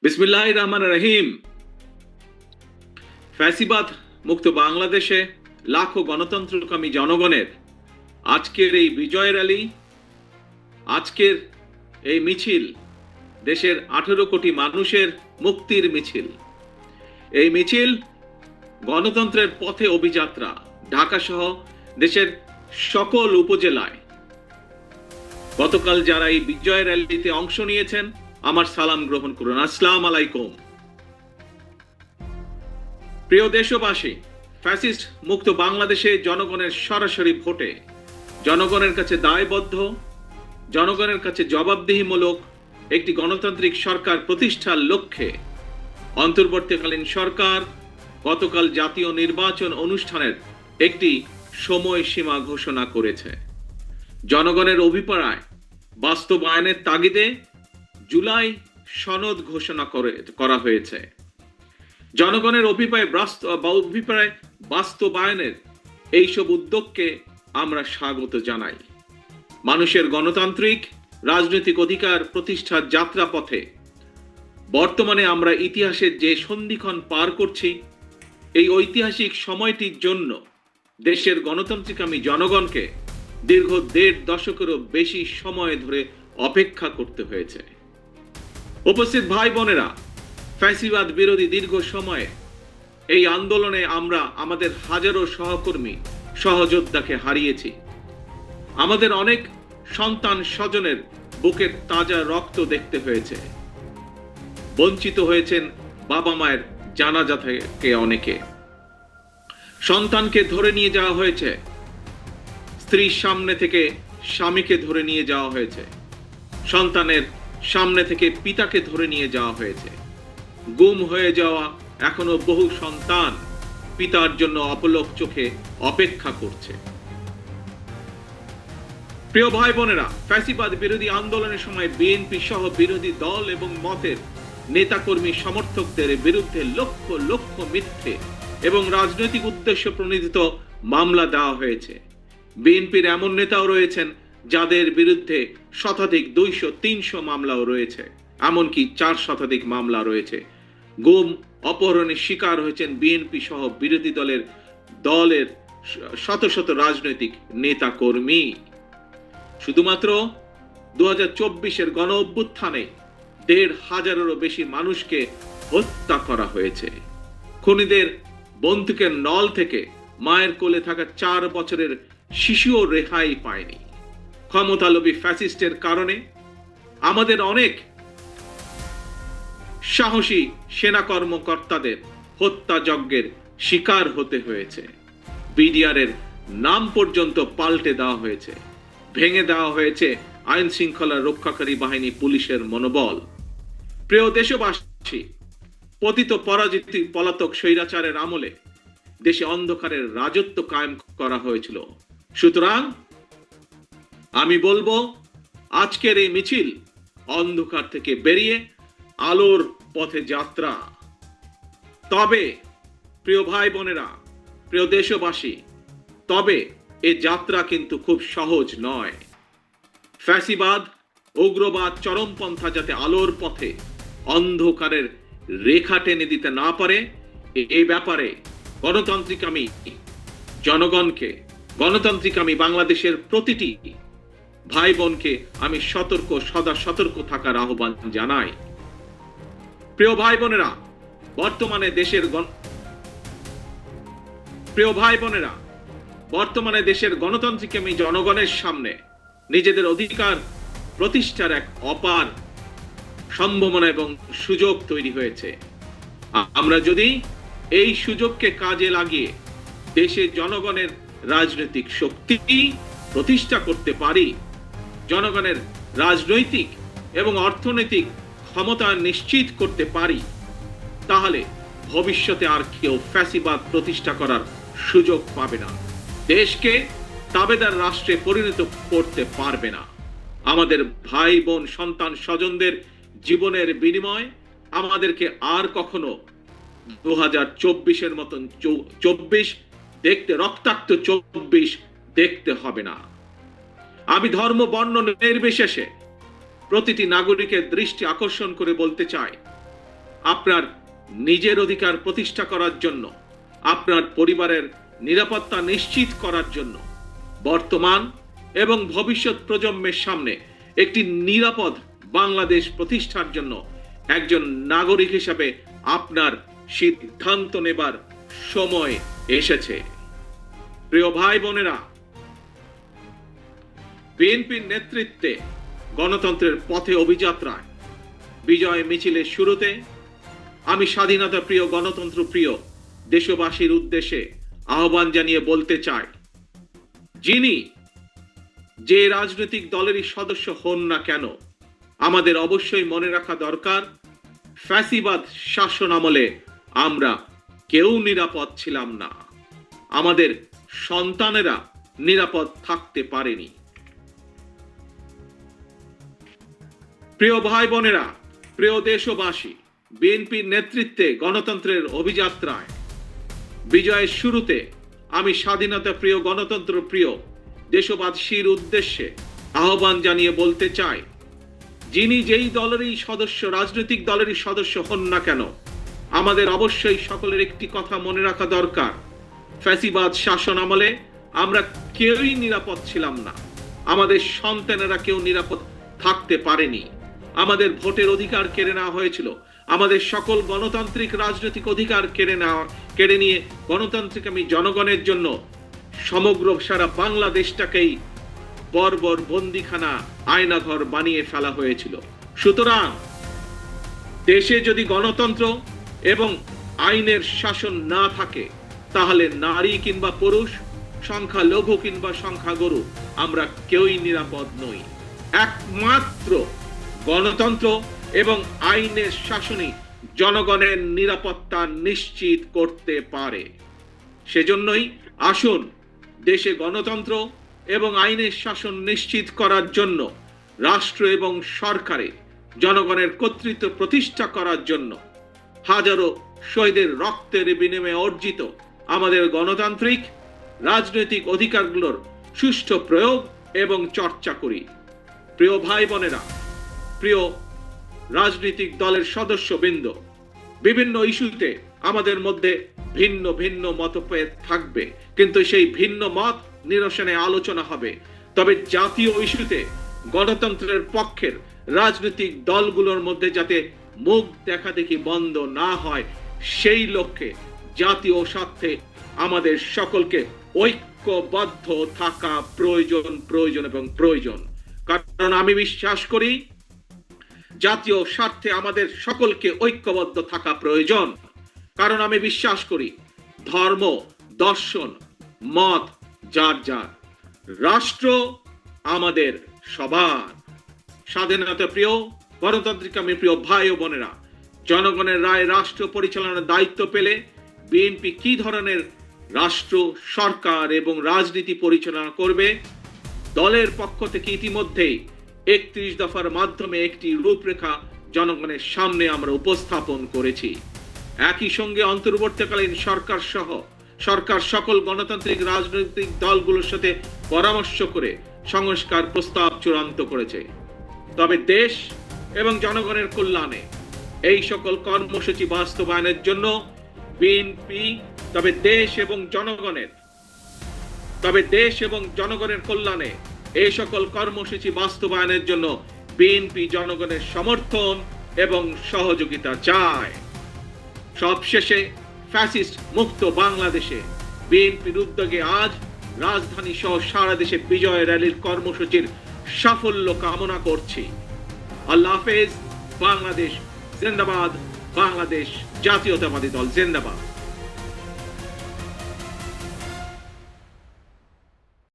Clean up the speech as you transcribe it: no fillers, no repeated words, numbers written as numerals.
বিসমিল্লাহির রহমানির রহিম। ফ্যাসিবাদ মুক্ত বাংলাদেশে লাখো গণতন্ত্রকামী জনগণের আজকের এই বিজয় র্যালি, আজকের এই মিছিল দেশের 18 কোটি মানুষের মুক্তির মিছিল। এই মিছিল গণতন্ত্রের পথে অভিযাত্রা। ঢাকা সহ দেশের সকল উপজেলায় গতকাল যারা এই বিজয় র্যালিতে অংশ নিয়েছেন, আমার সালাম গ্রহণ করুন। আসসালামু আলাইকুম। প্রিয় দেশবাসী, ফ্যাসিস্ট মুক্ত বাংলাদেশে জনগণের সরাসরি ভোটে জনগণের কাছে দায়বদ্ধ, জনগণের কাছে জবাবদিহিমূলক একটি গণতান্ত্রিক সরকার প্রতিষ্ঠার লক্ষ্যে অন্তর্বর্তীকালীন সরকার গতকাল জাতীয় নির্বাচন অনুষ্ঠানের একটি সময়সীমা ঘোষণা করেছে। জনগণের অভিপ্রায় বাস্তবায়নের তাগিদে জুলাই সনদ ঘোষণা করা হয়েছে। জনগণের অভিপ্রায় বাস্তবায়নের এইসব উদ্যোগকে আমরা স্বাগত জানাই। মানুষের গণতান্ত্রিক রাজনৈতিক অধিকার প্রতিষ্ঠার যাত্রাপথে বর্তমানে আমরা ইতিহাসের যে সন্ধিক্ষণ পার করছি, এই ঐতিহাসিক সময়টির জন্য দেশের গণতান্ত্রিকামী জনগণকে দীর্ঘ 1.5 দশকেরও বেশি সময় ধরে অপেক্ষা করতে হয়েছে। উপস্থিত ভাই বোনেরা, ফ্যাসিবাদ বিরোধী দীর্ঘ সময়ে এই আন্দোলনে আমরা আমাদের হাজারো সহকর্মী সহযোদ্ধাকে হারিয়েছি। আমাদের অনেক সন্তান স্বজনের বুকের তাজা রক্ত দেখতে হয়েছে। বঞ্চিত হয়েছেন বাবা মায়ের জানাজা থেকে অনেকে। সন্তানকে ধরে নিয়ে যাওয়া হয়েছে, স্ত্রীর সামনে থেকে স্বামীকে ধরে নিয়ে যাওয়া হয়েছে, সন্তানের সামনে থেকে পিতাকে ধরে নিয়ে যাওয়া হয়েছে। গুম হয়ে যাওয়া এখনো বহু সন্তান পিতার জন্য অপলক চোখে অপেক্ষা করছে। প্রিয় ভাই বোনেরা, ফ্যাসিবাদ বিরোধী আন্দোলনের সময় বিএনপি সহ বিরোধী দল এবং মতের নেতাকর্মী সমর্থকদের বিরুদ্ধে লক্ষ লক্ষ মিথ্যে এবং রাজনৈতিক উদ্দেশ্য প্রণোদিত মামলা দেওয়া হয়েছে। বিএনপির এমন নেতাও রয়েছেন যাদের বিরুদ্ধে শতাধিক 200-300 মামলাও রয়েছে, এমনকি 4 শতাধিক মামলা রয়েছে। গুম অপহরণের শিকার হয়েছেন বিএনপি সহ বিরোধী দলের শত শত রাজনৈতিক নেতা কর্মী। শুধুমাত্র 2024-এর গণ অভ্যুত্থানে 1,500-এরও বেশি মানুষকে হত্যা করা হয়েছে। খুনিদের বন্দুকের নল থেকে মায়ের কোলে থাকা 4 বছরের শিশুও রেহাই পায়নি। ক্ষমতালোভী ফ্যাসিস্টের কারণে আমাদের অনেক সাহসী সেনা কর্মকর্তাদের হত্যাযজ্ঞের শিকার হতে হয়েছে। বিডিআরের নাম পর্যন্ত পাল্টে দেওয়া হয়েছে, ভেঙে দেওয়া হয়েছে আইন শৃঙ্খলা রক্ষাকারী বাহিনী পুলিশের মনোবল। প্রিয় দেশবাসী, পতিত পরাজিত পলাতক স্বৈরাচারের আমলে দেশে অন্ধকারের রাজত্ব কায়েম করা হয়েছিল। সুতরাং আমি বলবো, আজকের এই মিছিল অন্ধকার থেকে বেরিয়ে আলোর পথে যাত্রা। তবে প্রিয় ভাই বোনেরা, প্রিয় দেশবাসী, তবে এই যাত্রা কিন্তু খুব সহজ নয়। ফ্যাসিবাদ, উগ্রবাদ, চরমপন্থা যাতে আলোর পথে অন্ধকারের রেখা টেনে দিতে না পারে, এই ব্যাপারে গণতান্ত্রিকামী জনগণকে, গণতান্ত্রিকামী বাংলাদেশের প্রতিটি ভাই বোনকে আমি সদা সতর্ক থাকার আহ্বান জানাই। প্রিয় ভাই বোনেরা, বর্তমানে দেশের গণতান্ত্রিকামী জনগণের সামনে নিজেদের অধিকার প্রতিষ্ঠার এক অপার সম্ভাবনা এবং সুযোগ তৈরি হয়েছে। আমরা যদি এই সুযোগকে কাজে লাগিয়ে দেশে জনগণের রাজনৈতিক শক্তি প্রতিষ্ঠা করতে পারি, জনগণের রাজনৈতিক এবং অর্থনৈতিক ক্ষমতা নিশ্চিত করতে পারি, তাহলে ভবিষ্যতে আর কেউ ফ্যাসিবাদ প্রতিষ্ঠা করার সুযোগ পাবে না, দেশকে তাবেদার রাষ্ট্রে পরিণত করতে পারবে না। আমাদের ভাই বোন সন্তান স্বজনদের জীবনের বিনিময় আমাদেরকে আর কখনো 2024-এর মতন 24 দেখতে, রক্তাক্ত 24 দেখতে হবে না। আমি ধর্ম বর্ণ নির্বিশেষে প্রতিটি নাগরিকের দৃষ্টি আকর্ষণ করে বলতে চাই, আপনার নিজের অধিকার প্রতিষ্ঠা করার জন্য, আপনার পরিবারের নিরাপত্তা নিশ্চিত করার জন্য, বর্তমান এবং ভবিষ্যৎ প্রজন্মের সামনে একটি নিরাপদ বাংলাদেশ প্রতিষ্ঠার জন্য একজন নাগরিক হিসেবে আপনার সিদ্ধান্ত নেবার সময় এসেছে। প্রিয় ভাই বোনেরা, বিএনপির নেতৃত্বে গণতন্ত্রের পথে অভিযাত্রায় বিজয় মিছিলের শুরুতে আমি স্বাধীনতা প্রিয়, গণতন্ত্র প্রিয় দেশবাসীর উদ্দেশ্যে আহ্বান জানিয়ে বলতে চাই, যিনি যে রাজনৈতিক দলেরই সদস্য হন না কেন, আমাদের অবশ্যই মনে রাখা দরকার, ফ্যাসিবাদ শাসন আমলে আমরা কেউ নিরাপদ ছিলাম না, আমাদের সন্তানেরা নিরাপদ থাকতে পারেনি। প্রিয় ভাই বোনেরা, প্রিয় দেশবাসী, বিএনপির নেতৃত্বে গণতন্ত্রের অভিযাত্রায় বিজয়ের শুরুতে আমি স্বাধীনতা প্রিয়, গণতন্ত্র প্রিয় দেশবাসীর উদ্দেশ্যে আহ্বান জানিয়ে বলতে চাই, যিনি যেই দলেরই সদস্য, রাজনৈতিক দলেরই সদস্য হন না কেন, আমাদের অবশ্যই সকলের একটি কথা মনে রাখা দরকার, ফ্যাসিবাদ শাসন আমলে আমরা কেউই নিরাপদ ছিলাম না, আমাদের সন্তানেরা কেউ নিরাপদ থাকতে পারেনি, আমাদের ভোটের অধিকার কেড়ে নেওয়া হয়েছিল, আমাদের সকল গণতান্ত্রিক রাজনৈতিক অধিকার কেড়ে নিয়ে গণতান্ত্রিক আমি জনগণের জন্য সমগ্র সারা বাংলাদেশটাকেই বর্বর বন্দিখানা, আয়নাঘর বানিয়ে ফেলা হয়েছিল। সুতরাং দেশে যদি গণতন্ত্র এবং আইনের শাসন না থাকে, তাহলে নারী কিংবা পুরুষ, সংখ্যালঘু কিংবা সংখ্যাগুরু, আমরা কেউই নিরাপদ নই। একমাত্র গণতন্ত্র এবং আইনের শাসনই জনগণের নিরাপত্তা নিশ্চিত করতে পারে। সেজন্যই আসুন দেশে গণতন্ত্র এবং আইনের শাসন নিশ্চিত করার জন্য, রাষ্ট্র এবং সরকারে জনগণের কর্তৃত্ব প্রতিষ্ঠা করার জন্য হাজারো শহীদের রক্তের বিনিময়ে অর্জিত আমাদের গণতান্ত্রিক রাজনৈতিক অধিকারগুলোর সুষ্ঠু প্রয়োগ এবং চর্চা করি। প্রিয় ভাই বোনেরা, প্রিয় রাজনৈতিক দলের সদস্যবৃন্দ, বিভিন্ন ইস্যুতে আমাদের মধ্যে ভিন্ন ভিন্ন মতভেদ থাকবে, কিন্তু সেই ভিন্ন মত নিরসনে আলোচনা হবে। তবে জাতীয় ইস্যুতে গণতন্ত্রের পক্ষের রাজনৈতিক দলগুলোর মধ্যে যাতে মুখ দেখাদেখি বন্ধ না হয়, সেই লক্ষ্যে জাতীয় স্বার্থে আমাদের সকলকে ঐক্যবদ্ধ থাকা প্রয়োজন এবং প্রয়োজন। কারণ আমি বিশ্বাস করি জাতীয় স্বার্থে আমাদের সকলকে ঐক্যবদ্ধ থাকা প্রয়োজন। কারণ আমি বিশ্বাস করি ধর্ম, দর্শন, মত যার যার, রাষ্ট্র আমাদের সবার। স্বাধীনতা প্রিয়, গণতান্ত্রিক আমি প্রিয় ভাই ও বোনেরা, জনগণের রায় রাষ্ট্র পরিচালনার দায়িত্ব পেলে বিএনপি কি ধরনের রাষ্ট্র, সরকার এবং রাজনীতি পরিচালনা করবে, দলের পক্ষ থেকে ইতিমধ্যেই 31 দফার মাধ্যমে একটি রূপরেখা জনগণের সামনে আমরা উপস্থাপন করেছি। একই সঙ্গে অন্তর্বর্তীকালীন সরকার সকল গণতান্ত্রিক রাজনৈতিক দলগুলোর সাথে পরামর্শ করে সংস্কার প্রস্তাব চূড়ান্ত করেছে। তবে দেশ এবং জনগণের কল্যাণে এই সকল কর্মসূচি বাস্তবায়নের জন্য বিএনপি দেশ এবং জনগণের কল্যাণে এই সকল কর্মসূচি বাস্তবায়নের জন্য বিএনপি জনগণের সমর্থন এবং সহযোগিতা চায়। সবশেষে ফ্যাসিস্ট মুক্ত বাংলাদেশে বিএনপির উদ্যোগে আজ রাজধানী সহ সারা দেশে বিজয় র্যালির কর্মসূচির সাফল্য কামনা করছি। আল্লাহ হাফেজ। বাংলাদেশ জিন্দাবাদ। বাংলাদেশ জাতীয়তাবাদী দল জিন্দাবাদ।